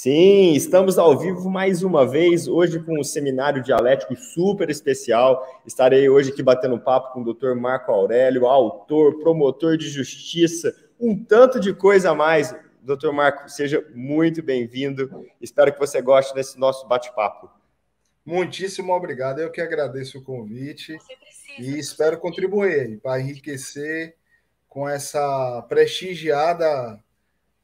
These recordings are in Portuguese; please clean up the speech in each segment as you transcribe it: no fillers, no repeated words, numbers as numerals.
Sim, estamos ao vivo mais uma vez, hoje com um seminário dialético super especial. Estarei hoje aqui batendo papo com o Dr. Marco Aurélio, autor, promotor de justiça, um tanto de coisa a mais. Dr. Marco, seja muito bem-vindo. Espero que você goste desse nosso bate-papo. Muitíssimo obrigado. Eu que agradeço o convite e espero contribuir para enriquecer com essa prestigiada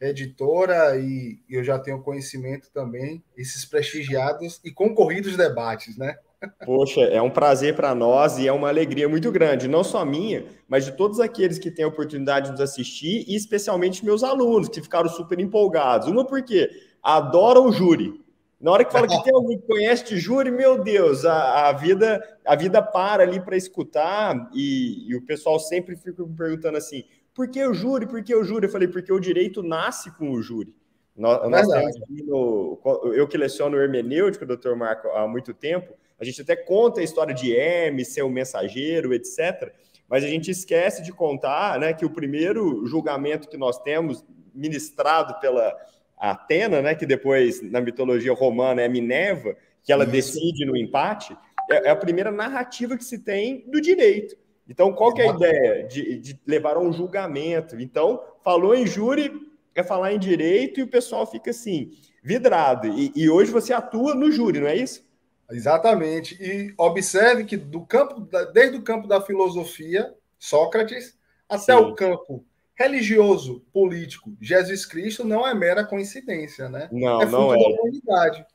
editora e eu já tenho conhecimento também, esses prestigiados e concorridos debates, né? Poxa, é um prazer para nós e é uma alegria muito grande, não só minha, mas de todos aqueles que têm a oportunidade de nos assistir e especialmente meus alunos, que ficaram super empolgados. Uma porque adoram o júri. Na hora que fala que tem alguém que conhece de júri, meu Deus, a vida para ali para escutar e o pessoal sempre fica me perguntando assim, por que o júri? Por que o júri? Eu falei, porque o direito nasce com o júri. Nós temos aqui eu que leciono hermenêutica, doutor Marco, há muito tempo, a gente até conta a história de Hermes, ser um mensageiro, etc. Mas a gente esquece de contar, né, que o primeiro julgamento que nós temos, ministrado pela Atena, né, que depois, na mitologia romana, é Minerva, que ela decide no empate, é a primeira narrativa que se tem do direito. Então, qual que é a ideia? De levar a um julgamento. Então, falou em júri, é falar em direito, e o pessoal fica assim, vidrado. E hoje você atua no júri, não é isso? Exatamente. E observe que desde o campo da filosofia, Sócrates, até Sim. o campo religioso, político, Jesus Cristo não é mera coincidência, né? Não, É não fruto é. da humanidade.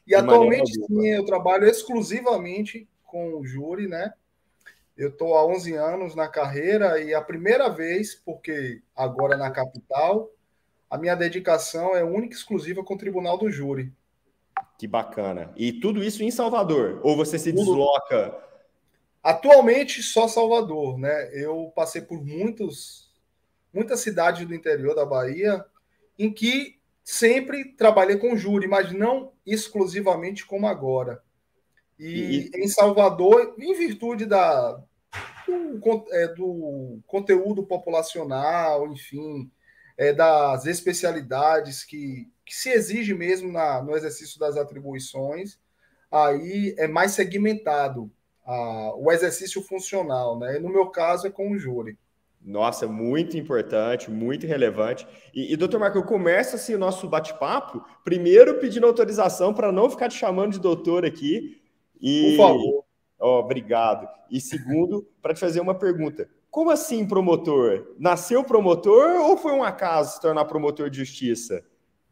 E De maneira atualmente, alguma. sim, eu trabalho exclusivamente com o júri, né? Eu estou há 11 anos na carreira e a primeira vez, porque agora na capital, a minha dedicação é única e exclusiva com o Tribunal do Júri. Que bacana. E tudo isso em Salvador? Ou você se Tudo. desloca? Atualmente, só Salvador, né? Eu passei por muitas cidades do interior da Bahia em que sempre trabalhei com júri, mas não exclusivamente como agora. E E, em Salvador, em virtude do conteúdo populacional, enfim, das especialidades que se exige mesmo no exercício das atribuições, aí é mais segmentado o exercício funcional, né? E no meu caso é com o júri. nossa, muito importante, muito relevante. Doutor Marco, eu começo assim o nosso bate-papo, primeiro pedindo autorização para não ficar te chamando de doutor aqui. Por E favor. obrigado. E segundo, para te fazer uma pergunta. Como assim promotor? Nasceu promotor ou foi um acaso se tornar promotor de justiça?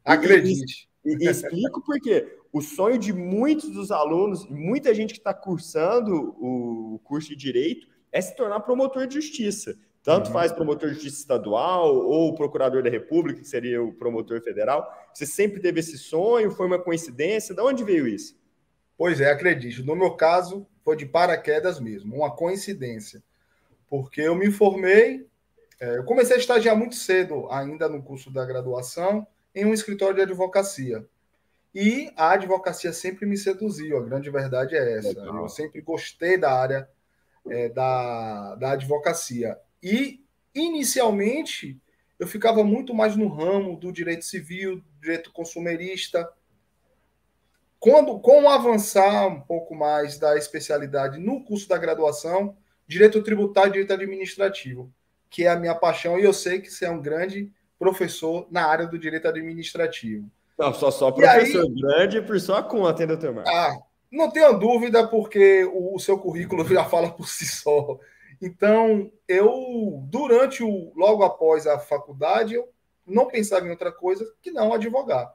Acredite. E explico por quê. O sonho de muitos dos alunos, muita gente que está cursando o curso de Direito, é se tornar promotor de justiça. Tanto faz promotor de justiça estadual ou procurador da República, que seria o promotor federal. Você sempre teve esse sonho? Foi uma coincidência? De onde veio isso? Pois é, acredite. No meu caso, foi de paraquedas mesmo, uma coincidência. Porque eu me formei, eu comecei a estagiar muito cedo, ainda no curso da graduação, em um escritório de advocacia. E a advocacia sempre me seduziu, a grande verdade é essa. Eu Legal. sempre gostei da área da advocacia. E, inicialmente, eu ficava muito mais no ramo do direito civil, direito consumerista. Com o avançar um pouco mais da especialidade no curso da graduação, direito tributário e direito administrativo, que é a minha paixão, e eu sei que você é um grande professor na área do direito administrativo. Não, só E professor aí, grande por sua conta, hein, doutor Marco? não tenho dúvida, porque o seu currículo já fala por si só. Então, logo após a faculdade, eu não pensava em outra coisa que não advogar.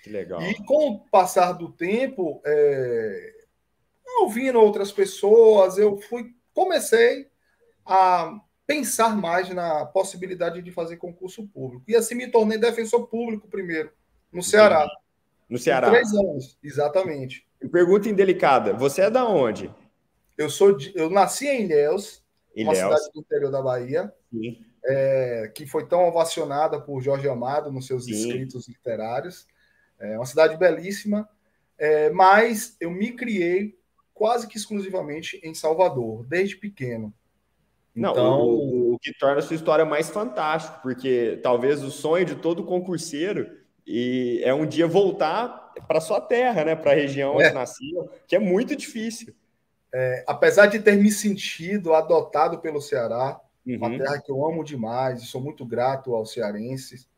Que E legal. com o passar do tempo, ouvindo outras pessoas, comecei a pensar mais na possibilidade de fazer concurso público. E assim me tornei defensor público primeiro, no Ceará, Entendi. No por Ceará. 3 anos, exatamente. Pergunta indelicada. Você é da onde? Eu nasci em Ilhéus, uma cidade Ilhéus. do interior da Bahia, Sim, que foi tão ovacionada por Jorge Amado nos seus sim. escritos literários. É uma cidade belíssima, mas eu me criei quase que exclusivamente em Salvador, desde pequeno. Não, Então, o que torna a sua história mais fantástica, porque talvez o sonho de todo concurseiro e é um dia voltar para sua terra, né? Para a região onde nasceu, que é muito difícil. Apesar de ter me sentido adotado pelo Ceará, uma Uhum. terra que eu amo demais, e sou muito grato aos cearenses,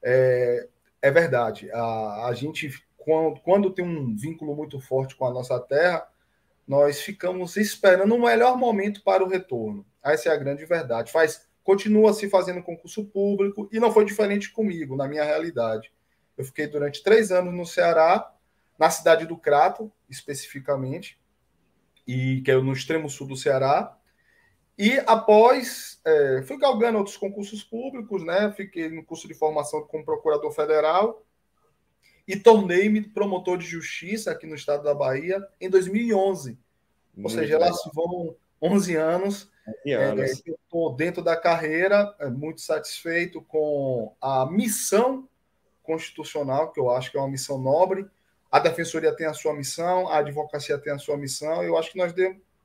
é verdade. A gente, quando tem um vínculo muito forte com a nossa terra, nós ficamos esperando o melhor momento para o retorno. Essa é a grande verdade. Continua se fazendo concurso público e não foi diferente comigo, na minha realidade. Eu fiquei durante 3 anos no Ceará, na cidade do Crato, especificamente, e que é no extremo sul do Ceará. E após, fui galgando outros concursos públicos, né? Fiquei no curso de formação como procurador federal e tornei-me promotor de justiça aqui no estado da Bahia em 2011. Ou seja, Muito lá legal. se vão 11 anos. Anos. Eu estou dentro da carreira, muito satisfeito com a missão constitucional, que eu acho que é uma missão nobre. A defensoria tem a sua missão, a advocacia tem a sua missão. Eu acho que nós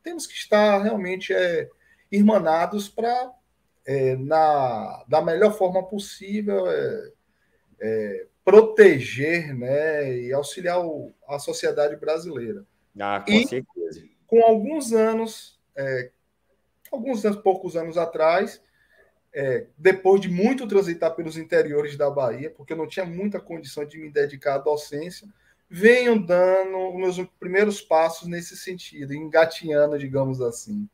temos que estar realmente irmanados para, da melhor forma possível, proteger, né, e auxiliar a sociedade brasileira. Com certeza. Com poucos anos atrás, depois de muito transitar pelos interiores da Bahia, porque eu não tinha muita condição de me dedicar à docência, venho dando meus primeiros passos nesse sentido, engatinhando, digamos assim.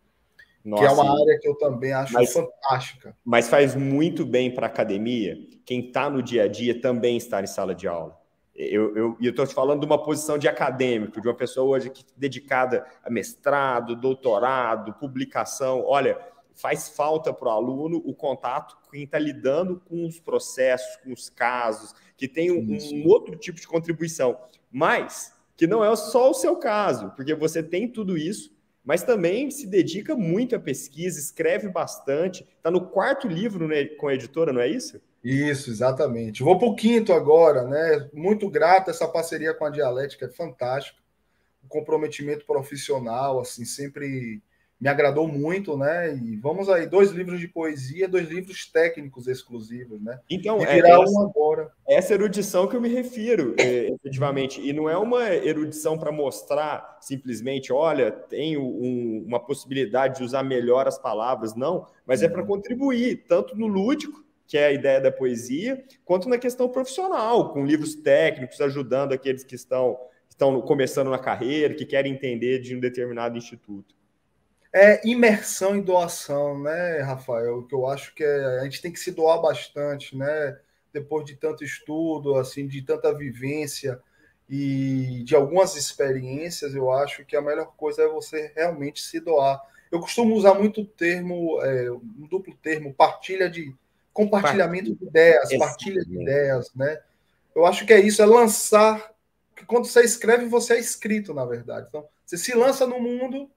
Nossa, que é uma área que eu também acho fantástica. Mas faz muito bem para a academia quem está no dia a dia também estar em sala de aula. Eu estou te falando de uma posição de acadêmico, de uma pessoa hoje dedicada a mestrado, doutorado, publicação. Olha, faz falta para o aluno o contato com quem está lidando com os processos, com os casos, que tem um outro tipo de contribuição, mas que não é só o seu caso, porque você tem tudo isso, mas também se dedica muito à pesquisa, escreve bastante. Está no 4º livro, né, com a editora, não é isso? Isso, exatamente. Vou para o 5º agora, né? Muito grato, essa parceria com a Dialética é fantástica. O comprometimento profissional, assim, sempre me agradou muito, né? E vamos aí, 2 livros de poesia, 2 livros técnicos exclusivos, né? Então, e virar um agora. Essa erudição que eu me refiro, efetivamente, e não é uma erudição para mostrar simplesmente, olha, tenho uma possibilidade de usar melhor as palavras, não, mas é para contribuir, tanto no lúdico, que é a ideia da poesia, quanto na questão profissional, com livros técnicos, ajudando aqueles que estão começando na carreira, que querem entender de um determinado instituto. Imersão e doação, né, Rafael? Que eu acho que a gente tem que se doar bastante, né? Depois de tanto estudo, assim, de tanta vivência e de algumas experiências, eu acho que a melhor coisa é você realmente se doar. Eu costumo usar muito o termo, um duplo termo, compartilhamento de ideias, partilha de ideias, né? Eu acho que é isso, é lançar, que quando você escreve, você é escrito, na verdade. Então, você se lança no mundo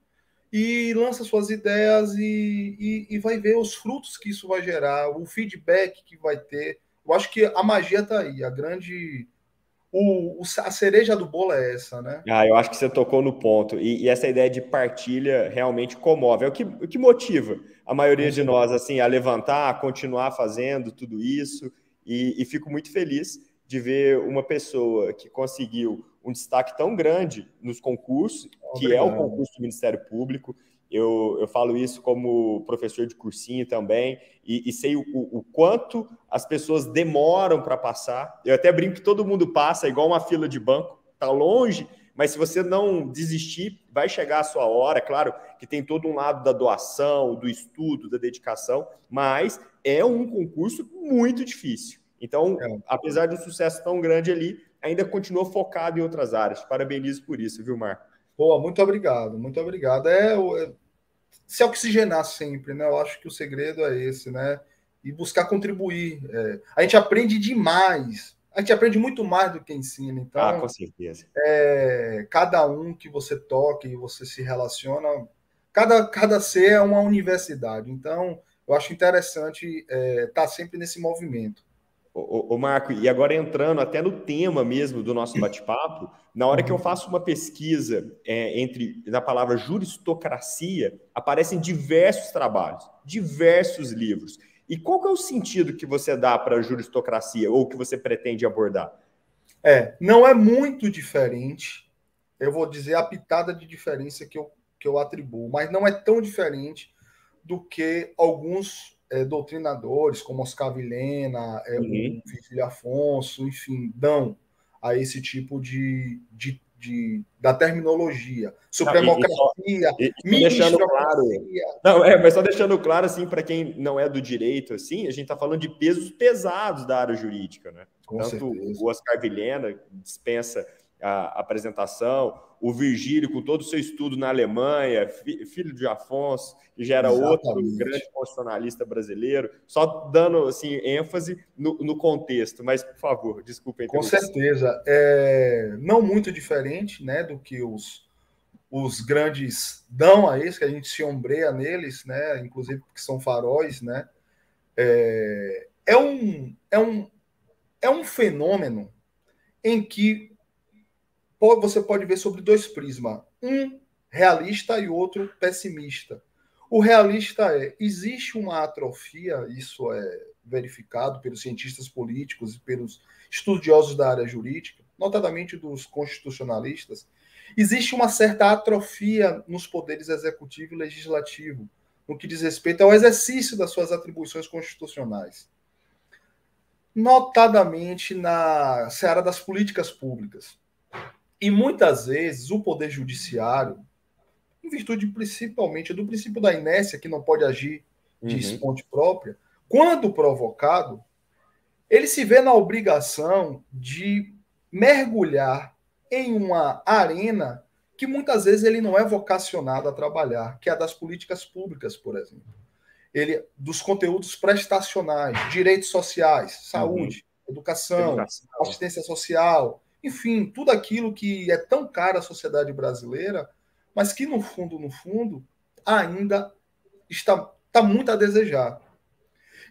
e lança suas ideias e vai ver os frutos que isso vai gerar, o feedback que vai ter. Eu acho que a magia está aí, a cereja do bolo é essa, né? Eu acho que você tocou no ponto. E essa ideia de partilha realmente comove. É o que motiva a maioria de nós assim, a levantar, a continuar fazendo tudo isso. E fico muito feliz de ver uma pessoa que conseguiu um destaque tão grande nos concursos, que é o concurso do Ministério Público. Eu falo isso como professor de cursinho também, e sei o quanto as pessoas demoram para passar. Eu até brinco que todo mundo passa igual uma fila de banco, está longe, mas se você não desistir, vai chegar a sua hora. Claro que tem todo um lado da doação, do estudo, da dedicação, mas é um concurso muito difícil. Então, apesar de um sucesso tão grande ali, ainda continua focado em outras áreas. Parabenizo por isso, viu, Marco? Boa, muito obrigado, muito obrigado. Se oxigenar sempre, né? Eu acho que o segredo é esse, né? E buscar contribuir. A gente aprende demais. A gente aprende muito mais do que ensina. Então, com certeza. Cada um que você toca e você se relaciona, cada ser é uma universidade. Então, eu acho interessante estar sempre nesse movimento. Ô Marco, e agora entrando até no tema mesmo do nosso bate-papo, na hora que eu faço uma pesquisa na palavra juristocracia, aparecem diversos trabalhos, diversos livros. E qual que é o sentido que você dá para a juristocracia ou que você pretende abordar? Não é muito diferente. Eu vou dizer a pitada de diferença que eu atribuo, mas não é tão diferente do que alguns doutrinadores, como Oscar Vilhena, o Virgílio Afonso, enfim, dão a esse tipo da terminologia. Supremocracia, deixando claro. Não, mas só deixando claro, assim, para quem não é do direito, assim, a gente está falando de pesos pesados da área jurídica, né? Com Tanto certeza. o Oscar Vilhena dispensa a apresentação, o Virgílio, com todo o seu estudo na Alemanha, filho de Afonso, que já era outro grande constitucionalista brasileiro, só dando assim, ênfase no contexto. Mas, por favor, desculpa a interrupção. Com certeza. Não muito diferente, né, do que os grandes dão a isso, que a gente se ombreia neles, né, inclusive porque são faróis, né. É um fenômeno em que você pode ver sobre dois prismas, um realista e outro pessimista. O realista existe uma atrofia, isso é verificado pelos cientistas políticos e pelos estudiosos da área jurídica, notadamente dos constitucionalistas, existe uma certa atrofia nos poderes executivo e legislativo, no que diz respeito ao exercício das suas atribuições constitucionais. Notadamente na seara das políticas públicas. E muitas vezes o poder judiciário, em virtude principalmente do princípio da inércia, que não pode agir de esponte própria, quando provocado, ele se vê na obrigação de mergulhar em uma arena que muitas vezes ele não é vocacionado a trabalhar, que é a das políticas públicas, por exemplo. Dos conteúdos prestacionais, direitos sociais, saúde, educação, assistência social, enfim, tudo aquilo que é tão caro à sociedade brasileira, mas que no fundo, ainda está muito a desejar.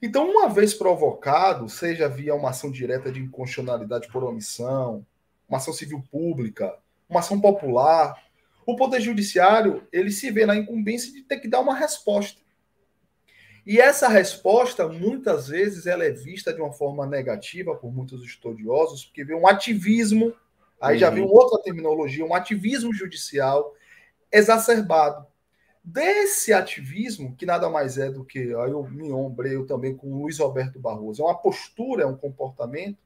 Então, uma vez provocado, seja via uma ação direta de inconstitucionalidade por omissão, uma ação civil pública, uma ação popular, o Poder Judiciário ele se vê na incumbência de ter que dar uma resposta. E essa resposta, muitas vezes, ela é vista de uma forma negativa por muitos estudiosos, porque vê um ativismo, aí já vem outra terminologia, um ativismo judicial exacerbado. Desse ativismo, que nada mais é do que, aí eu me ombreio também com o Luiz Alberto Barroso, é uma postura, é um comportamento,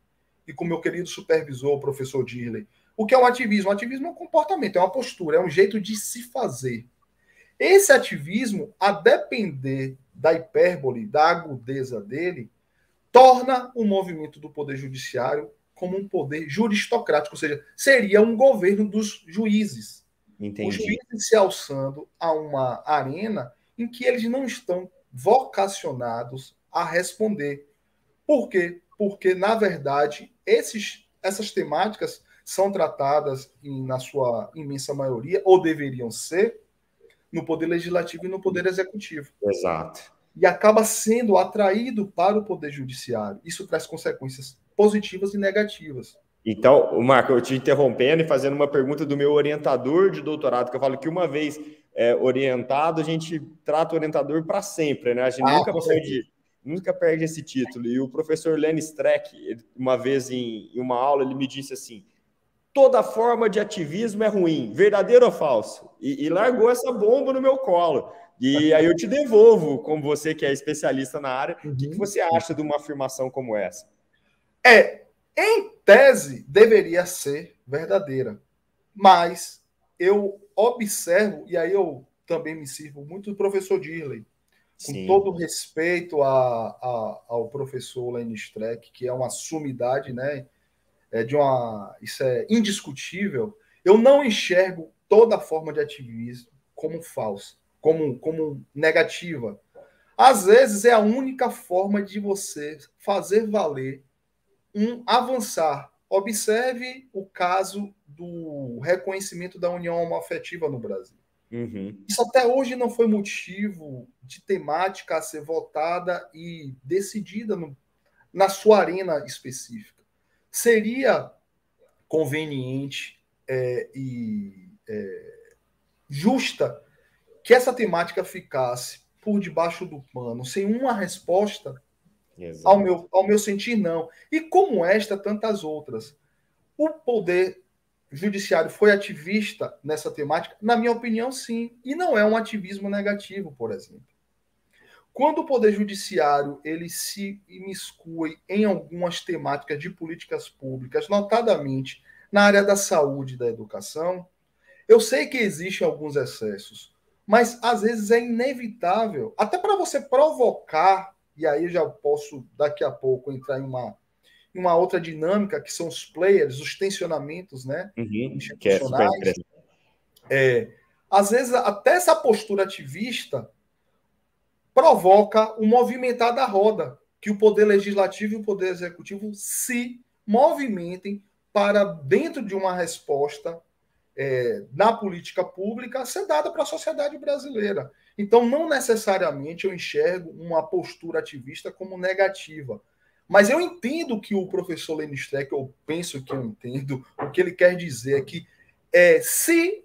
e com o meu querido supervisor, o professor Dirley, o que é um ativismo? O ativismo é um comportamento, é uma postura, é um jeito de se fazer. Esse ativismo, a depender da hipérbole, da agudeza dele, torna o movimento do Poder Judiciário como um poder juristocrático, ou seja, seria um governo dos juízes. Entendi. Os juízes se alçando a uma arena em que eles não estão vocacionados a responder. Por quê? Porque, na verdade, essas temáticas são tratadas, na sua imensa maioria, ou deveriam ser, no Poder Legislativo e no Poder Executivo. Exato. E acaba sendo atraído para o Poder Judiciário. Isso traz consequências positivas e negativas. Então, Marco, eu te interrompendo e fazendo uma pergunta do meu orientador de doutorado, que eu falo que uma vez orientado, a gente trata o orientador para sempre, né? A gente nunca perde esse título. E o professor Lenny Streck, uma vez em uma aula, ele me disse assim: toda forma de ativismo é ruim, verdadeiro ou falso? E largou essa bomba no meu colo. E aí eu te devolvo, como você que é especialista na área, o que você acha de uma afirmação como essa? Em tese, deveria ser verdadeira. Mas eu observo, e aí eu também me sirvo muito do professor Dirley, com todo respeito ao professor Lenny Streck, que é uma sumidade, né? Isso é indiscutível. Eu não enxergo toda forma de ativismo como falsa, como negativa. Às vezes é a única forma de você fazer valer um avançar. Observe o caso do reconhecimento da união homoafetiva no Brasil. Isso até hoje não foi motivo de temática a ser votada e decidida na sua arena específica. Seria conveniente e justa que essa temática ficasse por debaixo do pano, sem uma resposta, Exato. ao meu sentir, não. E como esta, tantas outras. O poder judiciário foi ativista nessa temática? Na minha opinião, sim. E não é um ativismo negativo, por exemplo. Quando o poder judiciário ele se imiscui em algumas temáticas de políticas públicas, notadamente na área da saúde e da educação, eu sei que existem alguns excessos, mas às vezes é inevitável, até para você provocar, e aí eu já posso daqui a pouco entrar em uma outra dinâmica, que são os players, os tensionamentos, né, Que é super institucionais. interessante. Às vezes, até essa postura ativista provoca um movimentar da roda, que o poder legislativo e o poder executivo se movimentem para, dentro de uma resposta na política pública, ser dada para a sociedade brasileira. Então, não necessariamente eu enxergo uma postura ativista como negativa. Mas eu entendo que o professor Lênin Streck, eu penso que eu entendo, o que ele quer dizer é que se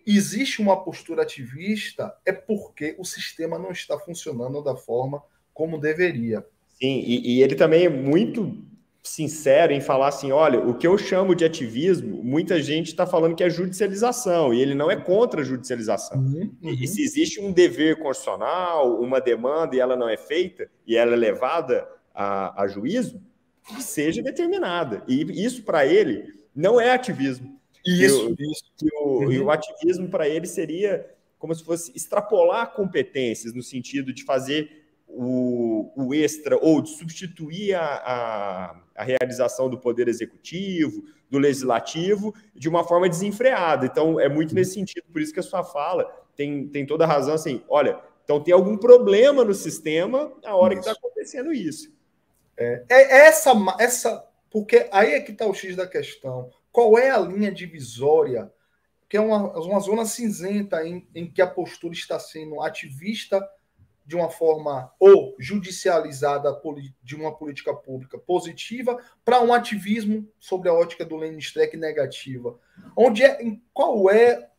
existe uma postura ativista, é porque o sistema não está funcionando da forma como deveria. Sim, e ele também é muito sincero em falar assim, olha, o que eu chamo de ativismo, muita gente está falando que é judicialização, e ele não é contra a judicialização. E se existe um dever constitucional, uma demanda, e ela não é feita, e ela é levada a juízo, que seja determinada. E isso, para ele, não é ativismo. Isso. E o ativismo, para ele, seria como se fosse extrapolar competências, no sentido de fazer o extra, ou de substituir a realização do poder executivo, do legislativo, de uma forma desenfreada. Então, é muito nesse sentido, por isso que a sua fala tem toda a razão, assim, olha, então tem algum problema no sistema na hora que está acontecendo isso. Porque aí é que está o X da questão. Qual é a linha divisória, que é uma zona cinzenta em que a postura está sendo ativista de uma forma ou judicializada de uma política pública positiva para um ativismo sobre a ótica do Lênin Streck negativa. Qual é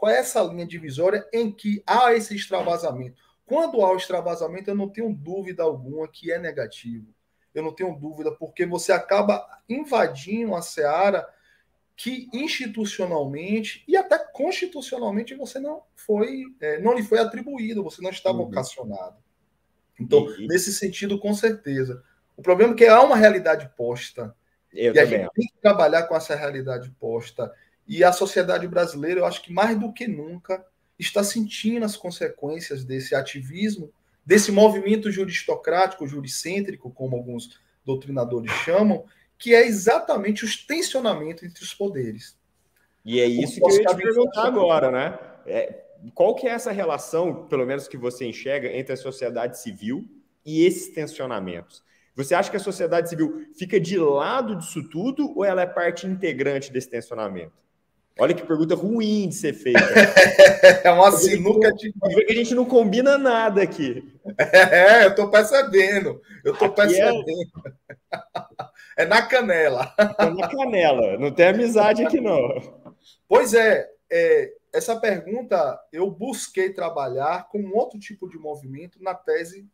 essa linha divisória em que há esse extravasamento? Quando há o extravasamento, eu não tenho dúvida alguma que é negativo. Eu não tenho dúvida, porque você acaba invadindo a seara que institucionalmente e até constitucionalmente você não lhe foi atribuído, você não está vocacionado. Então, nesse sentido, com certeza. O problema é que há uma realidade posta. E a gente tem que trabalhar com essa realidade posta. E a sociedade brasileira, eu acho que mais do que nunca, está sentindo as consequências desse ativismo, desse movimento juristocrático, juricêntrico, como alguns doutrinadores chamam, que é exatamente os tensionamentos entre os poderes. E é isso que eu ia te perguntar agora, né? Qual que é essa relação, pelo menos que você enxerga, entre a sociedade civil e esses tensionamentos? Você acha que a sociedade civil fica de lado disso tudo ou ela é parte integrante desse tensionamento? Olha que pergunta ruim de ser feita. É uma sinuca de... Pode ver que a gente não combina nada aqui. Eu estou percebendo. É na canela. É na canela. Não tem amizade aqui, não. Pois essa pergunta eu busquei trabalhar com um outro tipo de movimento na tese,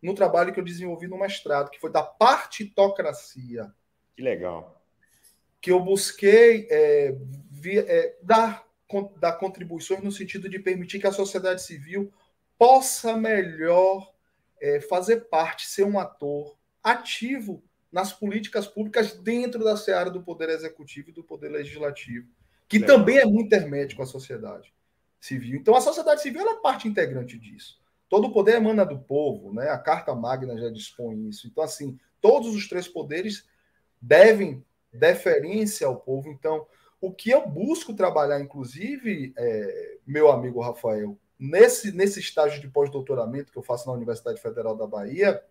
no trabalho que eu desenvolvi no mestrado, que foi da partitocracia. Que legal. Que eu busquei dar contribuições no sentido de permitir que a sociedade civil possa melhor fazer parte, ser um ator ativo nas políticas públicas dentro da seara do poder executivo e do poder legislativo, que também é muito hermético à sociedade civil. Então, a sociedade civil é parte integrante disso. Todo o poder emana do povo, né? A Carta Magna já dispõe isso. Então, assim, todos os três poderes devem deferência ao povo. Então, o que eu busco trabalhar, inclusive, meu amigo Rafael, nesse estágio de pós-doutoramento que eu faço na Universidade Federal da Bahia,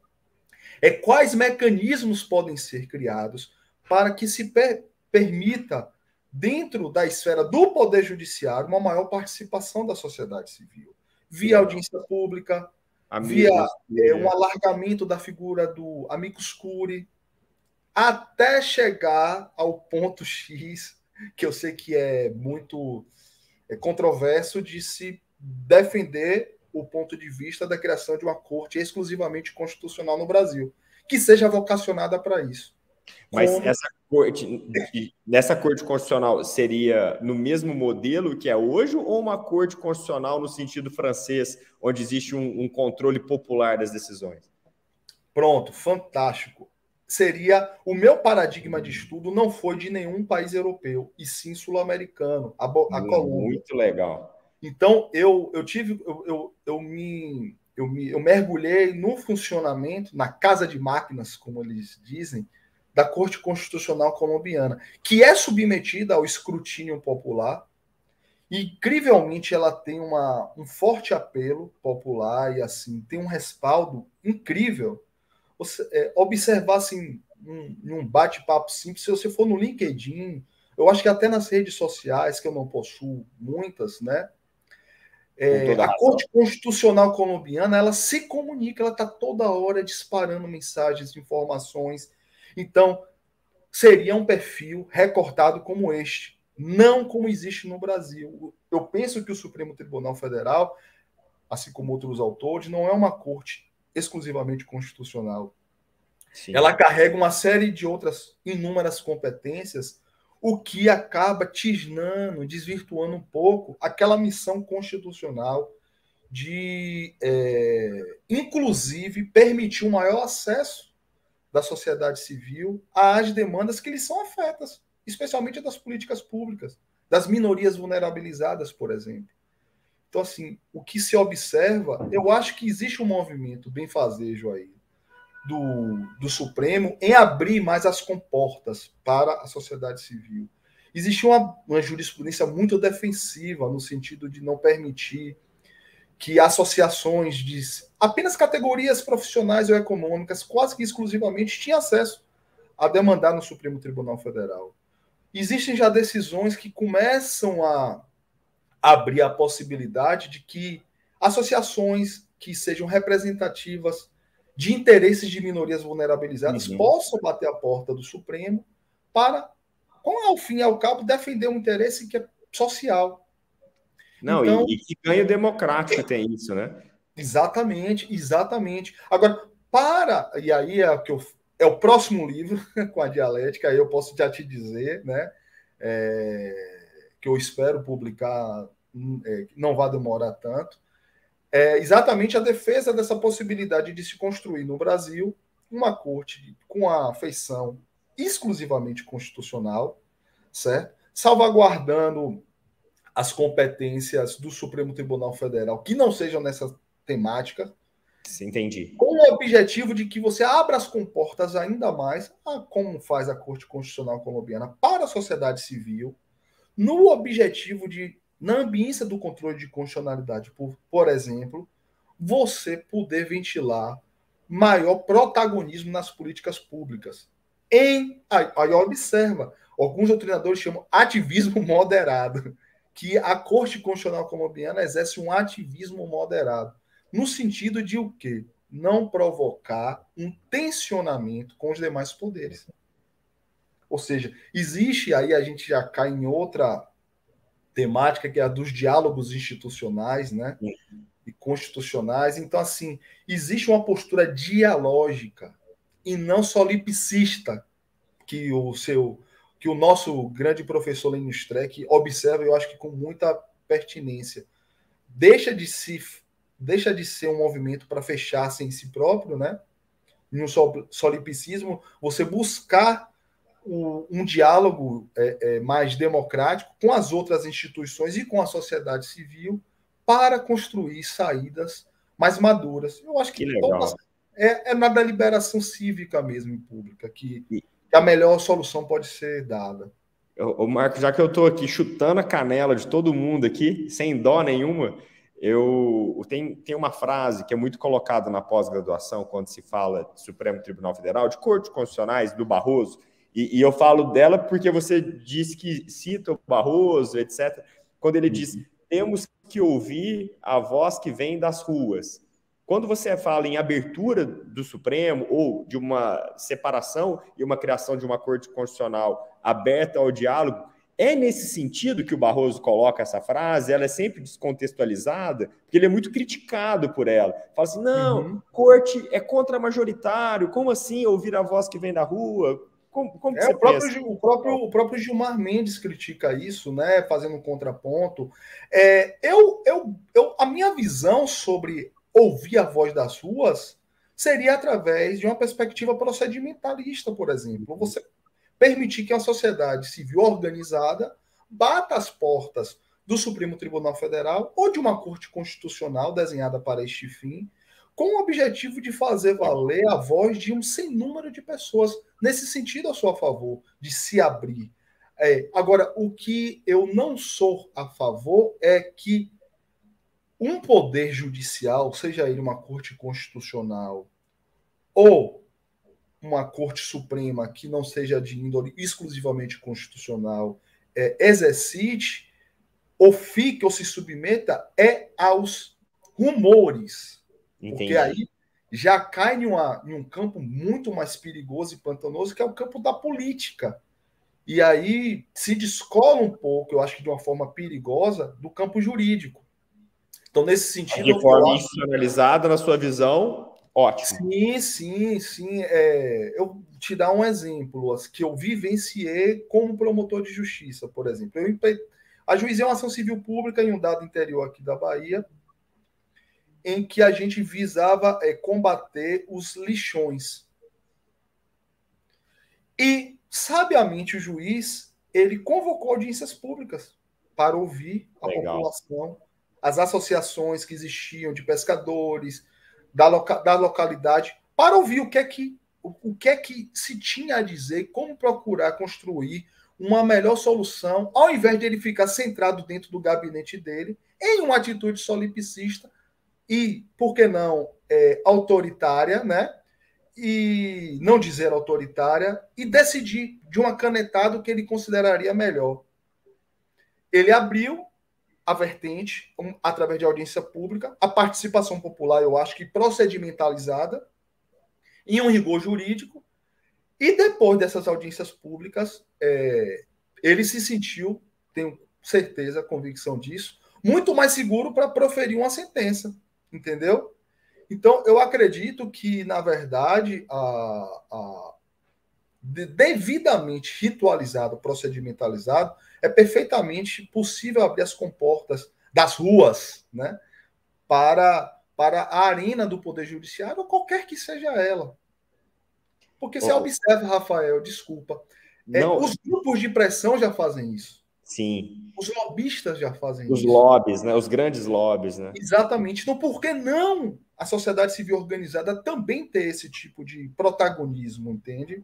é quais mecanismos podem ser criados para que se permita, dentro da esfera do Poder Judiciário, uma maior participação da sociedade civil, via audiência pública, via um alargamento da figura do amicus curiae, até chegar ao ponto X, que eu sei que é muito controverso, de se defender o ponto de vista da criação de uma corte exclusivamente constitucional no Brasil, que seja vocacionada para isso. Mas nessa corte constitucional seria no mesmo modelo que é hoje ou uma corte constitucional no sentido francês, onde existe um controle popular das decisões? Pronto, fantástico. Seria o meu paradigma de estudo não foi de nenhum país europeu, e sim sul-americano, a Colômbia. Muito legal. Então, eu mergulhei no funcionamento, na casa de máquinas, como eles dizem, da Corte Constitucional Colombiana, que é submetida ao escrutínio popular. E, incrivelmente, ela tem um forte apelo popular e assim tem um respaldo incrível. Você, observar assim, um bate-papo simples, se você for no LinkedIn, eu acho que até nas redes sociais, que eu não possuo muitas, né? A Corte Constitucional Colombiana, ela se comunica, ela está toda hora disparando mensagens, informações. Então, seria um perfil recortado como este, não como existe no Brasil. Eu penso que o Supremo Tribunal Federal, assim como outros autores, não é uma corte exclusivamente constitucional. Sim. Ela carrega uma série de outras inúmeras competências, o que acaba tisnando, desvirtuando um pouco aquela missão constitucional de, inclusive, permitir o maior acesso da sociedade civil às demandas que lhes são afetas, especialmente das políticas públicas, das minorias vulnerabilizadas, por exemplo. Então, assim, o que se observa, eu acho que existe um movimento benfazejo aí do Supremo em abrir mais as comportas para a sociedade civil. Existe uma jurisprudência muito defensiva, no sentido de não permitir que associações de apenas categorias profissionais ou econômicas, quase que exclusivamente, tinham acesso a demandar no Supremo Tribunal Federal. Existem já decisões que começam a abrir a possibilidade de que associações que sejam representativas de interesses de minorias vulnerabilizadas possam bater a porta do Supremo para, ao fim e ao cabo, defender um interesse que é social. Não, então, e que ganho democrático tem isso, né? Exatamente, exatamente. Agora, e aí é o próximo livro com a dialética, aí eu posso já te dizer, né, que eu espero publicar, não vai demorar tanto, exatamente a defesa dessa possibilidade de se construir no Brasil uma corte com a feição exclusivamente constitucional, certo? Salvaguardando as competências do Supremo Tribunal Federal que não sejam nessa temática. Sim, entendi. Com o objetivo de que você abra as comportas ainda mais, como faz a Corte Constitucional Colombiana, para a sociedade civil, no objetivo de, na ambiência do controle de constitucionalidade, por exemplo, você poder ventilar maior protagonismo nas políticas públicas. Aí observa, alguns doutrinadores chamam ativismo moderado, que a Corte Constitucional Colombiana exerce um ativismo moderado, no sentido de o quê? Não provocar um tensionamento com os demais poderes. Ou seja, existe aí, a gente já cai em outra temática, que é a dos diálogos institucionais, né? E constitucionais. Então, assim, existe uma postura dialógica e não solipsista que o nosso grande professor Lênio Streck observa, eu acho que com muita pertinência. Deixa de ser um movimento para fechar-se em si próprio, né? Em um solipsismo, você buscar um diálogo mais democrático com as outras instituições e com a sociedade civil para construir saídas mais maduras. Eu acho que é na deliberação cívica mesmo, pública, que a melhor solução pode ser dada. Ô Marco, já que eu estou aqui chutando a canela de todo mundo aqui, sem dó nenhuma, tem uma frase que é muito colocada na pós-graduação, quando se fala de Supremo Tribunal Federal, de cortes constitucionais, do Barroso, e eu falo dela porque você disse que cita o Barroso, etc., quando ele diz, temos que ouvir a voz que vem das ruas. Quando você fala em abertura do Supremo ou de uma separação e uma criação de uma corte constitucional aberta ao diálogo, É nesse sentido que o Barroso coloca essa frase? Ela é sempre descontextualizada, porque ele é muito criticado por ela. Fala assim, não, corte é contra-majoritário, como assim ouvir a voz que vem da rua? Como que você pensa? O próprio Gilmar Mendes critica isso, né, fazendo um contraponto. A minha visão sobre ouvir a voz das ruas seria através de uma perspectiva procedimentalista, por exemplo. Você permitir que a sociedade civil organizada bata as portas do Supremo Tribunal Federal ou de uma corte constitucional desenhada para este fim, com o objetivo de fazer valer a voz de um sem número de pessoas. Nesse sentido, eu sou a favor de se abrir. Agora, o que eu não sou a favor é que um poder judicial, seja ele uma corte constitucional ou uma corte suprema que não seja de índole exclusivamente constitucional, exercite ou fique ou se submeta aos rumores. Entendi. Porque aí já cai em um campo muito mais perigoso e pantanoso, que é o campo da política. E aí se descola um pouco, eu acho que de uma forma perigosa, do campo jurídico. Então, nesse sentido... De forma institucionalizada, na sua visão, ótimo. Sim. Eu te dar um exemplo que eu vivenciei como promotor de justiça, por exemplo. Eu ajuizei uma ação civil pública em um dado interior aqui da Bahia, em que a gente visava combater os lixões. E, sabiamente, o juiz ele convocou audiências públicas para ouvir a população, as associações que existiam de pescadores, da localidade, para ouvir o que é que se tinha a dizer, como procurar construir uma melhor solução, ao invés de ele ficar centrado dentro do gabinete dele, em uma atitude solipsista e, por que não, autoritária, né? E não dizer autoritária, e decidir de uma canetada o que ele consideraria melhor. Ele abriu a vertente, através de audiência pública, a participação popular, eu acho que procedimentalizada, em um rigor jurídico, e depois dessas audiências públicas, ele se sentiu, tenho certeza, convicção disso, muito mais seguro para proferir uma sentença, entendeu? Então, eu acredito que, na verdade, devidamente ritualizado, procedimentalizado, é perfeitamente possível abrir as comportas das ruas, né, para a arena do Poder Judiciário, ou qualquer que seja ela. Porque você observa, Rafael, desculpa, os grupos de pressão já fazem isso. Sim. Os lobistas já fazem isso. Os lobbies, né? Os grandes lobbies, né? Exatamente. Então, por que não a sociedade civil organizada também ter esse tipo de protagonismo, entende?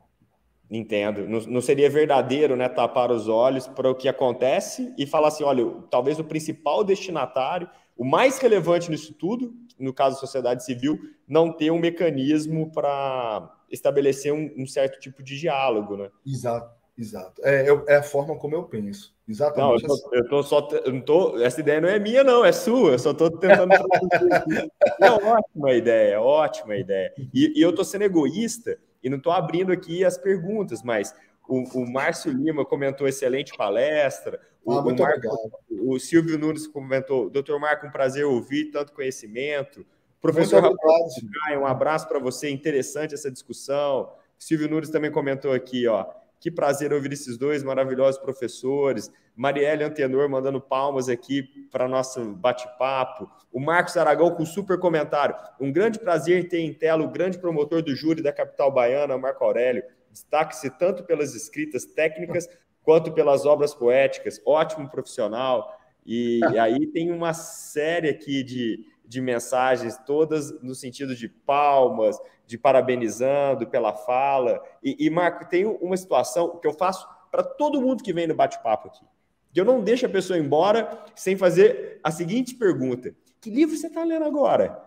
Entendo. Não seria verdadeiro, né, tapar os olhos para o que acontece e falar assim, olha, talvez o principal destinatário, o mais relevante nisso tudo, no caso da sociedade civil, não ter um mecanismo para estabelecer um certo tipo de diálogo, né? Exato. É a forma como eu penso. Exatamente. Essa ideia não é minha, não, é sua. Eu só estou tentando traduzir aqui. É ótima ideia. E eu estou sendo egoísta e não estou abrindo aqui as perguntas, mas o Márcio Lima comentou excelente palestra. Muito obrigado. O Silvio Nunes comentou, doutor Marco, um prazer ouvir tanto conhecimento. Professor Rafael, um abraço para você, interessante essa discussão. Silvio Nunes também comentou aqui, ó. Que prazer ouvir esses dois maravilhosos professores. Marielle Antenor mandando palmas aqui para nosso bate-papo. O Marcos Aragão com super comentário. Um grande prazer ter em tela o grande promotor do júri da capital baiana, Marco Aurélio. Destaque-se tanto pelas escritas técnicas quanto pelas obras poéticas. Ótimo profissional. E aí tem uma série aqui de mensagens, todas no sentido de palmas, de parabenizando pela fala. E Marco, tem uma situação que eu faço para todo mundo que vem no bate-papo aqui, que eu não deixo a pessoa embora sem fazer a seguinte pergunta: que livro você está lendo agora?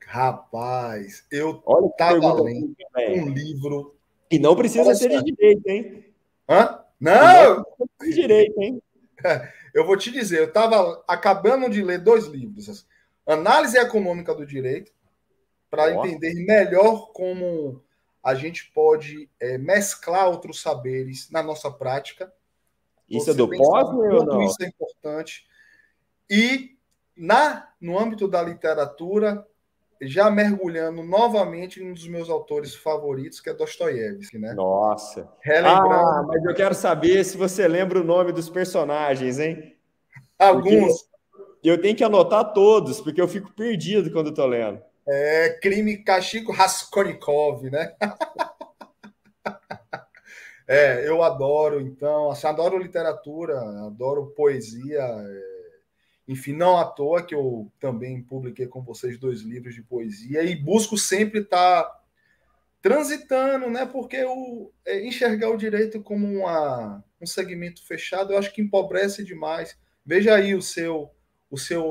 Rapaz, eu estava lendo um livro... E não precisa ser de direito, hein? Hã? Não! De direito, hein? Eu vou te dizer, eu estava acabando de ler 2 livros. Análise Econômica do Direito, para entender melhor como a gente pode mesclar outros saberes na nossa prática. Isso é Você do bem sabe Posner ou quanto não? isso é importante. E no âmbito da literatura, já mergulhando novamente em um dos meus autores favoritos, que é Dostoiévski, né? Nossa. Ah, Relembrando mas eu quero saber se você lembra o nome dos personagens, hein? Porque alguns. eu tenho que anotar todos, porque eu fico perdido quando eu tô lendo. Crime e Castigo Raskolnikov, né? Eu adoro, então, assim, adoro literatura, adoro poesia. Enfim, não à toa que eu também publiquei com vocês 2 livros de poesia e busco sempre estar transitando, né? Porque enxergar o direito como um segmento fechado, eu acho que empobrece demais. Veja aí o seu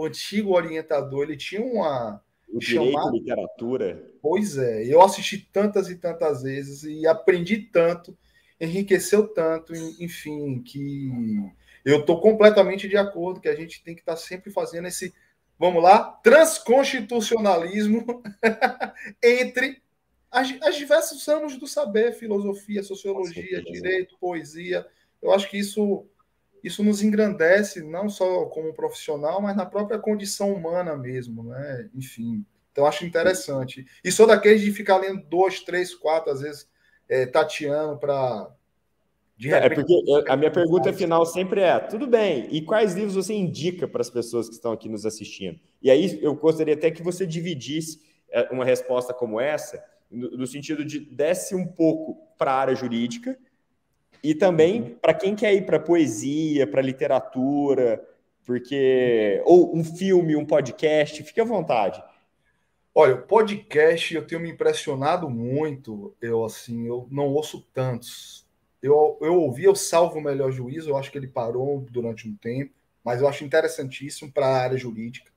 antigo orientador, ele tinha uma O direito à chamada. literatura. Pois é, eu assisti tantas e tantas vezes e aprendi tanto, enriqueceu tanto, enfim, que eu estou completamente de acordo que a gente tem que estar sempre fazendo esse, vamos lá, transconstitucionalismo entre as diversos ramos do saber, filosofia, Com sociologia, certeza. direito, poesia. Eu acho que isso nos engrandece, não só como profissional, mas na própria condição humana mesmo, né? Enfim, então acho interessante. E sou daqueles de ficar lendo 2, 3, 4, às vezes, tateando para, de Não, é repente, porque a minha pergunta final sempre é: tudo bem, e quais livros você indica para as pessoas que estão aqui nos assistindo? E aí eu gostaria até que você dividisse uma resposta como essa, no sentido de desce um pouco para a área jurídica e também para quem quer ir para poesia, para literatura, porque ou um filme, um podcast, fique à vontade. Olha, o podcast eu tenho me impressionado muito. Eu não ouço tantos. Eu ouvi o Salvo o Melhor Juízo, eu acho que ele parou durante um tempo, mas eu acho interessantíssimo para a área jurídica.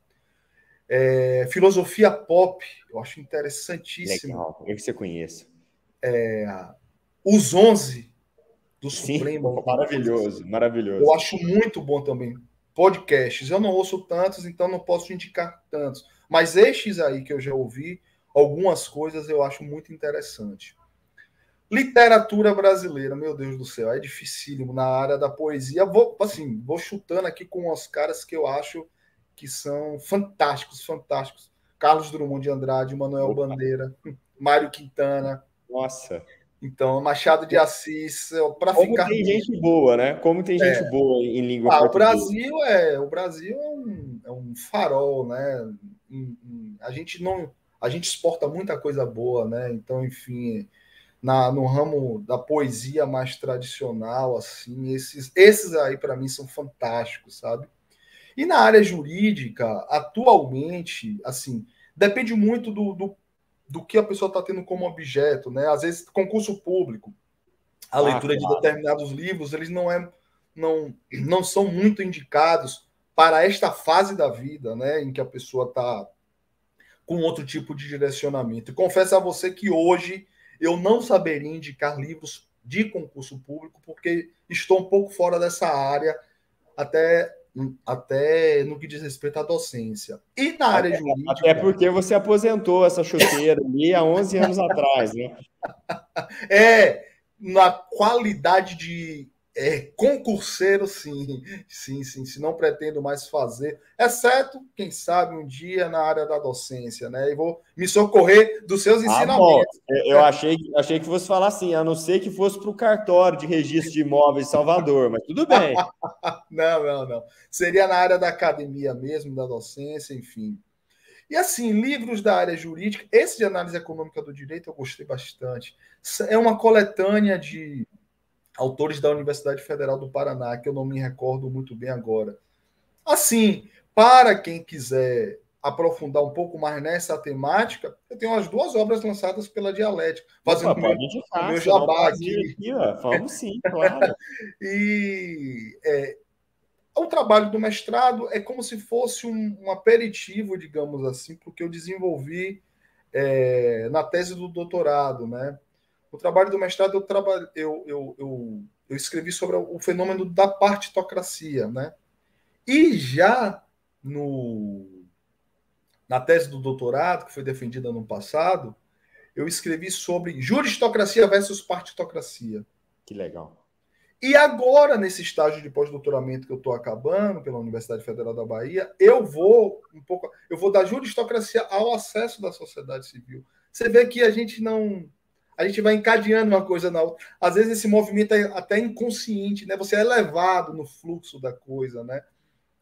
Filosofia pop, eu acho interessantíssimo. Legal, eu que você conheça. Os 11 do Sim, Supremo alguma coisa assim. maravilhoso, Eu maravilhoso. acho muito bom também. Podcasts, eu não ouço tantos, então não posso indicar tantos. Mas estes aí que eu já ouvi, algumas coisas eu acho muito interessante. Literatura brasileira, meu Deus do céu, é dificílimo na área da poesia. Vou chutando aqui com os caras que eu acho que são fantásticos, fantásticos. Carlos Drummond de Andrade, Manuel Opa, Bandeira, Mário Quintana, nossa. então Machado de Assis, para Como ficar tem bem. gente boa, né? Como tem gente boa em língua O portuguesa. Brasil é um farol, né? A gente não, a gente exporta muita coisa boa, né? Então, enfim, no ramo da poesia mais tradicional, assim, esses aí para mim são fantásticos, sabe? E na área jurídica, atualmente, assim, depende muito do que a pessoa está tendo como objeto, né? Às vezes, concurso público, a Ah, leitura de claro. determinados livros, eles não são muito indicados para esta fase da vida, né, em que a pessoa está com outro tipo de direcionamento. E confesso a você que hoje eu não saberia indicar livros de concurso público, porque estou um pouco fora dessa área, até, até no que diz respeito à docência. E na área Até jurídica, porque você aposentou essa chuteira ali há 11 anos atrás, né? na qualidade de concurseiro, sim. Sim, sim. Se não pretendo mais fazer, exceto, quem sabe, um dia na área da docência, né? E vou me socorrer dos seus Ah, bom. ensinamentos. Eu achei que fosse falar assim, a não ser que fosse para o cartório de registro de imóveis em Salvador, mas tudo bem. Não, não, não. Seria na área da academia mesmo, da docência, enfim. E assim, livros da área jurídica, esse de análise econômica do direito eu gostei bastante. É uma coletânea de autores da Universidade Federal do Paraná, que eu não me recordo muito bem agora. Assim, para quem quiser aprofundar um pouco mais nessa temática, eu tenho as 2 obras lançadas pela Dialética, Opa, fazendo pode o indicar, meu será um jabá prazer aqui. aqui, ó. Vamos sim, claro. E o trabalho do mestrado é como se fosse um aperitivo, digamos assim, porque eu desenvolvi na tese do doutorado, né? O trabalho do mestrado eu escrevi sobre o fenômeno da partitocracia, né? E já no, na tese do doutorado, que foi defendida no passado, eu escrevi sobre juristocracia versus partitocracia. Que legal. E agora, nesse estágio de pós-doutoramento que eu estou acabando pela Universidade Federal da Bahia, eu vou da juristocracia ao acesso da sociedade civil. Você vê que a gente vai encadeando uma coisa na outra. Às vezes esse movimento é até inconsciente, né? Você é levado no fluxo da coisa, né?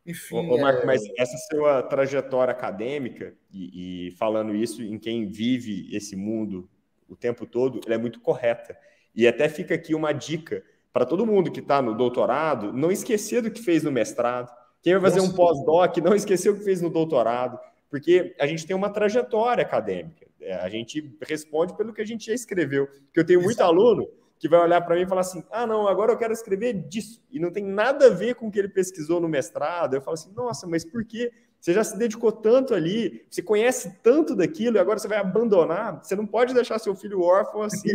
Enfim. Marco, mas essa sua trajetória acadêmica, e falando isso em quem vive esse mundo o tempo todo, ela é muito correta. E até fica aqui uma dica para todo mundo que está no doutorado, não esquecer do que fez no mestrado. Quem vai fazer um pós-doc, não esquecer o que fez no doutorado, porque a gente tem uma trajetória acadêmica. A gente responde pelo que a gente já escreveu. Porque eu tenho muito aluno que vai olhar para mim e falar assim, não, agora eu quero escrever disso. E não tem nada a ver com o que ele pesquisou no mestrado. Eu falo assim, nossa, mas por quê? Você já se dedicou tanto ali, você conhece tanto daquilo, e agora você vai abandonar. Você não pode deixar seu filho órfão assim.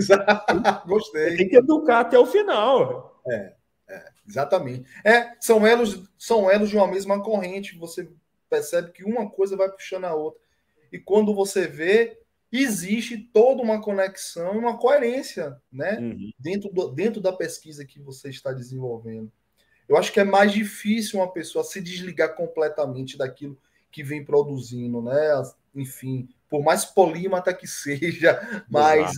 Gostei. Você tem que educar até o final. Exatamente. São elos de uma mesma corrente. Você percebe que uma coisa vai puxando a outra. E quando você vê, existe toda uma conexão, uma coerência, né? Dentro da pesquisa que você está desenvolvendo. Eu acho que é mais difícil uma pessoa se desligar completamente daquilo que vem produzindo, né? Enfim, por mais polímata que seja, mas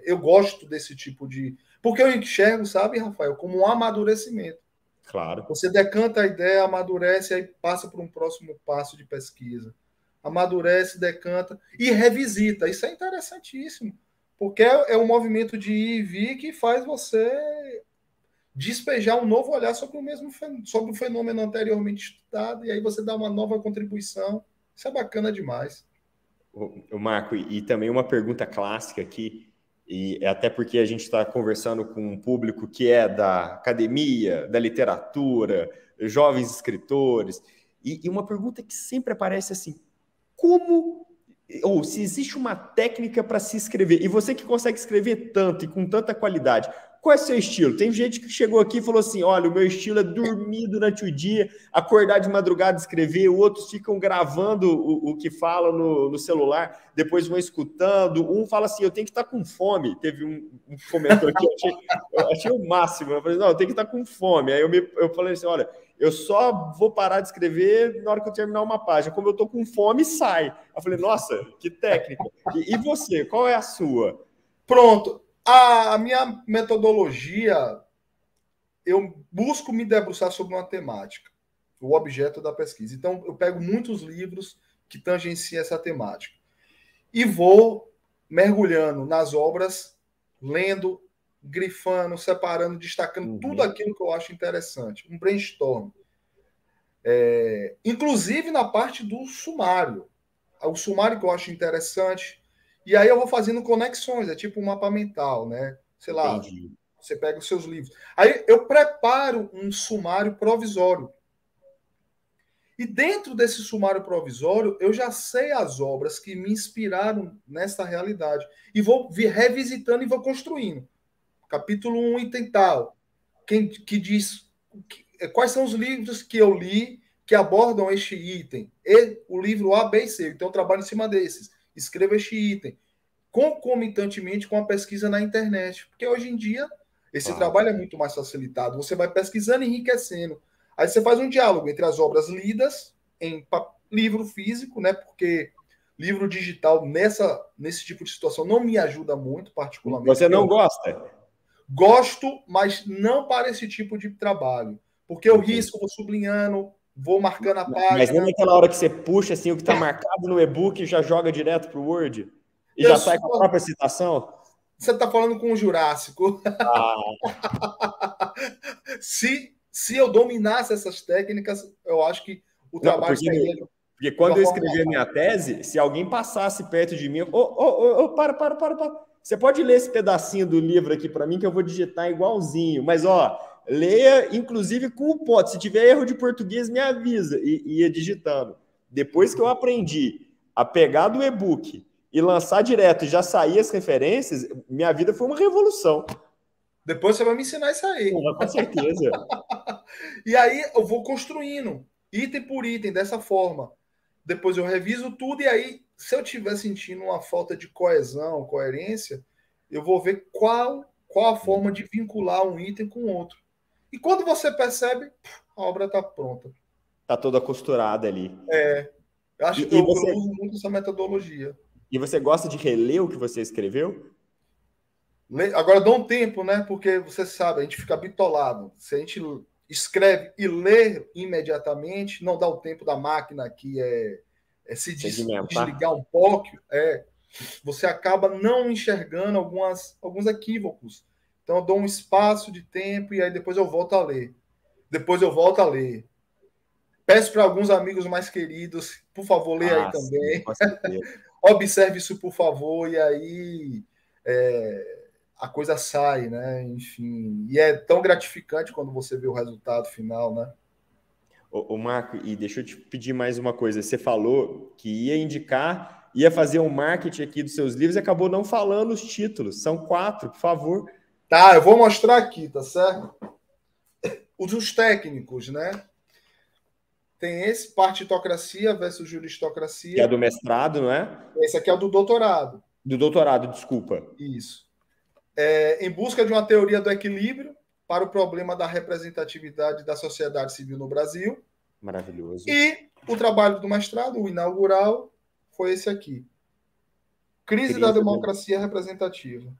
eu gosto desse tipo de... Porque eu enxergo, sabe, Rafael, como um amadurecimento. Claro. Você decanta a ideia, amadurece, aí passa para um próximo passo de pesquisa. Amadurece, decanta e revisita. Isso é interessantíssimo, porque é um movimento de ir e vir que faz você despejar um novo olhar sobre o fenômeno anteriormente estudado, e aí você dá uma nova contribuição. Isso é bacana demais. O Marco, e também uma pergunta clássica aqui, e até porque a gente está conversando com um público que é da academia, da literatura, jovens escritores, e uma pergunta que sempre aparece assim, como, ou se existe uma técnica para se escrever, e você que consegue escrever tanto e com tanta qualidade, qual é o seu estilo? Tem gente que chegou aqui e falou assim, olha, o meu estilo é dormir durante o dia, acordar de madrugada e escrever, outros ficam gravando o que fala no celular, depois vão escutando, um fala assim, eu tenho que estar com fome, teve um comentário aqui, eu achei o máximo, eu falei, não, eu tenho que estar com fome, aí eu falei assim, olha, eu só vou parar de escrever na hora que eu terminar uma página. Como eu tô com fome, sai. Eu falei, nossa, que técnica. E você, qual é a sua? Pronto. A minha metodologia, eu busco me debruçar sobre uma temática, o objeto da pesquisa. Então, eu pego muitos livros que tangenciam essa temática e vou mergulhando nas obras, lendo, grifando, separando, destacando tudo aquilo que eu acho interessante. Um brainstorm. Inclusive na parte do sumário. O sumário que eu acho interessante. E aí eu vou fazendo conexões, é tipo um mapa mental, né? Sei lá, Entendi. você pega os seus livros. Aí eu preparo um sumário provisório. E dentro desse sumário provisório, eu já sei as obras que me inspiraram nessa realidade. E vou revisitando e vou construindo. Capítulo 1, item tal. Que diz quais são os livros que eu li que abordam este item. E o livro A, B e C. Então eu trabalho em cima desses. Escreva este item. Concomitantemente com a pesquisa na internet. Porque hoje em dia, esse trabalho é muito mais facilitado. Você vai pesquisando e enriquecendo. Aí você faz um diálogo entre as obras lidas em livro físico, né? Porque livro digital nesse tipo de situação não me ajuda muito, particularmente. Você não gosta? Gosto, mas não para esse tipo de trabalho. Porque eu risco, vou sublinhando, vou marcando a página. Mas nem naquela hora que você puxa assim, o que está marcado no e-book e já joga direto para o Word? E já sai com a própria citação? Você está falando com o Jurássico. Se eu dominasse essas técnicas, eu acho que o trabalho seria... Porque quando eu escrevi a minha tese, se alguém passasse perto de mim, para. Você pode ler esse pedacinho do livro aqui para mim que eu vou digitar igualzinho, mas leia inclusive com o ponto. Se tiver erro de português, me avisa e ia digitando. Depois que eu aprendi a pegar do e-book e lançar direto e já sair as referências, minha vida foi uma revolução. Depois você vai me ensinar isso aí. Com certeza. E aí eu vou construindo, item por item, dessa forma. Depois eu reviso tudo e aí, se eu estiver sentindo uma falta de coesão, coerência, eu vou ver qual qual a forma de vincular um item com o outro. E quando você percebe, a obra está pronta. Tá toda costurada ali. Eu uso muito essa metodologia. E você gosta de reler o que você escreveu? Agora dá um tempo, né? Porque você sabe, a gente fica bitolado. Se a gente escreve e lê imediatamente, não dá o tempo da máquina que se desligar um pouco, você acaba não enxergando alguns equívocos. Então eu dou um espaço de tempo e aí depois eu volto a ler. Peço para alguns amigos mais queridos, por favor, leia aí também. Sim, observe isso, por favor, e aí a coisa sai, né? Enfim, e é tão gratificante quando você vê o resultado final, né? Ô Marco, e deixa eu te pedir mais uma coisa. Você falou que ia fazer um marketing aqui dos seus livros e acabou não falando os títulos. São 4, por favor. Tá, eu vou mostrar aqui, tá certo? Os técnicos, né? Tem esse, Partitocracia versus Juristocracia. Que é do mestrado, não é? Esse aqui é o do doutorado. Do doutorado, desculpa. Isso. Em busca de uma teoria do equilíbrio para o problema da representatividade da sociedade civil no Brasil. Maravilhoso. E o trabalho do mestrado, o inaugural, foi esse aqui. Crise da democracia representativa.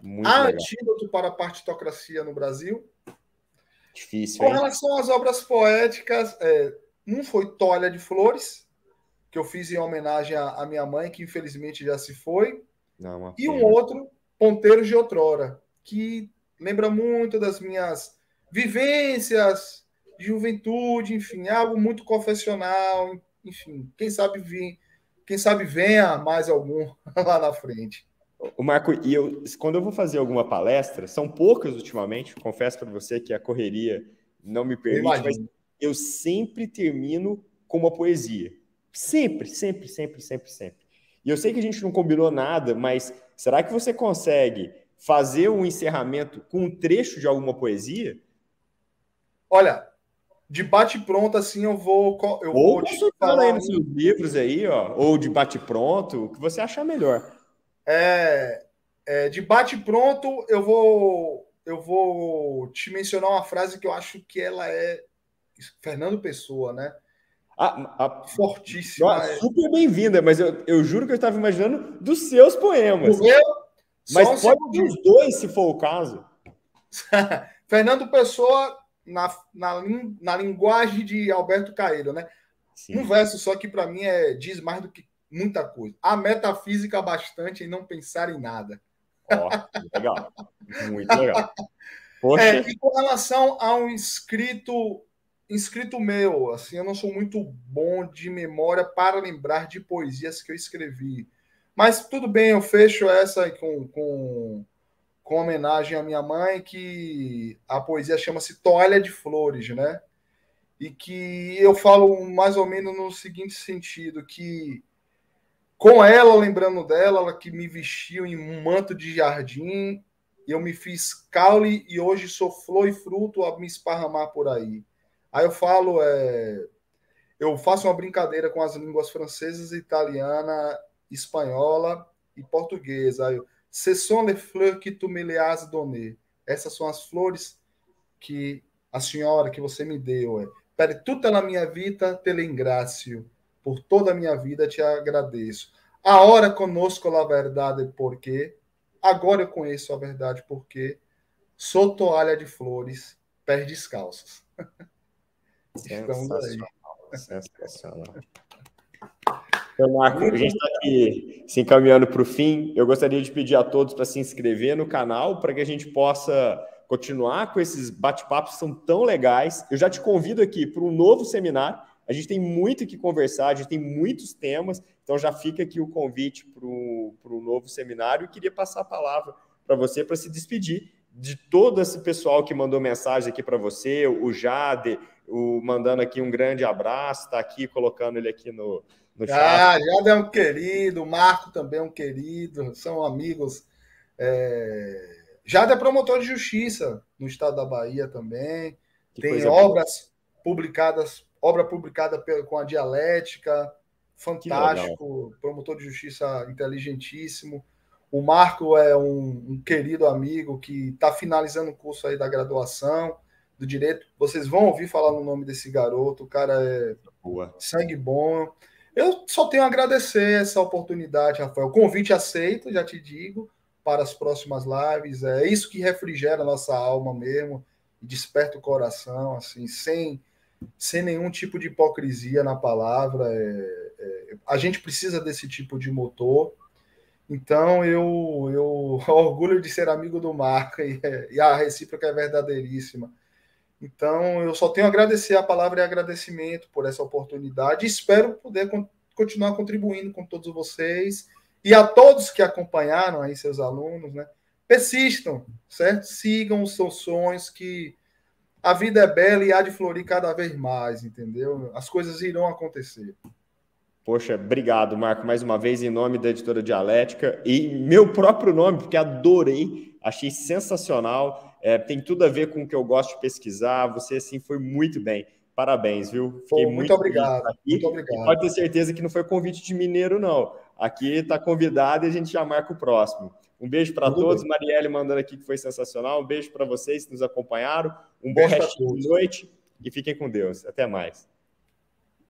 Muito legal. Antídoto para a partitocracia no Brasil. Difícil, Com relação às obras poéticas, um foi Toalha de Flores, que eu fiz em homenagem à minha mãe, que infelizmente já se foi. Não, e um outro, Ponteiros de Outrora, que lembra muito das minhas vivências de juventude, enfim, algo muito confessional, enfim, quem sabe venha mais algum lá na frente. O Marco, quando eu vou fazer alguma palestra, são poucas ultimamente, confesso para você que a correria não me permite, mas eu sempre termino com uma poesia. Sempre, sempre, sempre, sempre, sempre. E eu sei que a gente não combinou nada, mas será que você consegue fazer um encerramento com um trecho de alguma poesia? Olha, de bate-pronto, assim, eu vou te falar aí nos seus livros aí, ó, ou de bate-pronto, o que você achar melhor. De bate-pronto, eu vou te mencionar uma frase que eu acho que ela é Fernando Pessoa, né? Fortíssima. Super bem-vinda, mas eu juro que eu estava imaginando dos seus poemas. Mas pode ser os dois, se for o caso. Fernando Pessoa, na linguagem de Alberto Caeiro, né? Sim. Um verso só que para mim diz mais do que muita coisa. A metafísica bastante em não pensar em nada. Legal. Muito legal. Poxa. E com relação a um inscrito meu, assim, eu não sou muito bom de memória para lembrar de poesias que eu escrevi. Mas tudo bem, eu fecho essa com homenagem à minha mãe, que a poesia chama-se Toalha de Flores, né? E que eu falo mais ou menos no seguinte sentido, que com ela, lembrando dela, ela que me vestiu em um manto de jardim, eu me fiz caule e hoje sou flor e fruto a me esparramar por aí. Aí eu falo, eu faço uma brincadeira com as línguas francesas, italiana, espanhola e portuguesa. Aí eu, ce sont les fleurs que tu me les as données. Essas são as flores que a senhora que você me deu. Per tutta la minha vita te ringrazio. Por toda a minha vida te agradeço. Agora conosco a verdade porque. Agora eu conheço a verdade porque sou toalha de flores, pés descalços. Estamos aí. Sensacional. Então, Marco, a gente está aqui se encaminhando para o fim. Eu gostaria de pedir a todos para se inscrever no canal para que a gente possa continuar com esses bate-papos que são tão legais. Eu já te convido aqui para um novo seminário. A gente tem muito o que conversar, a gente tem muitos temas, então já fica aqui o convite para o novo seminário. Eu queria passar a palavra para você para se despedir de todo esse pessoal que mandou mensagem aqui para você, o Jade, mandando aqui um grande abraço, está aqui colocando ele aqui no chat. Jade é um querido, o Marco também é um querido, são amigos. Jade é promotor de justiça no estado da Bahia também. Tem obras publicadas, obra publicada com a Dialética, fantástico, promotor de justiça inteligentíssimo. O Marco é um querido amigo que está finalizando o curso aí da graduação do Direito. Vocês vão ouvir falar no nome desse garoto, o cara é Boa. sangue bom. Eu só tenho a agradecer essa oportunidade, Rafael. Convite aceito, já te digo, para as próximas lives. É isso que refrigera a nossa alma mesmo, desperta o coração, assim, sem nenhum tipo de hipocrisia na palavra. A gente precisa desse tipo de motor. Então, eu orgulho de ser amigo do Marco e a recíproca é verdadeiríssima. Então, eu só tenho a agradecer, a palavra é agradecimento por essa oportunidade. Espero poder continuar contribuindo com todos vocês e a todos que acompanharam aí, seus alunos, né? Persistam, certo? Sigam os seus sonhos, que a vida é bela e há de florir cada vez mais, entendeu? As coisas irão acontecer. Poxa, obrigado, Marco, mais uma vez, em nome da Editora Dialética e meu próprio nome, porque adorei, achei sensacional, tem tudo a ver com o que eu gosto de pesquisar, você, assim, foi muito bem. Parabéns, viu? Fiquei Pô, muito muito feliz de estar obrigado, muito aqui e pode obrigado. ter certeza que não foi convite de mineiro, não. Aqui está convidado e a gente já marca o próximo. Um beijo para Tudo todos, bem. Marielle mandando aqui que foi sensacional, um beijo para vocês que nos acompanharam, um bom Beijo para restinho de todos. noite e fiquem com Deus. Até mais.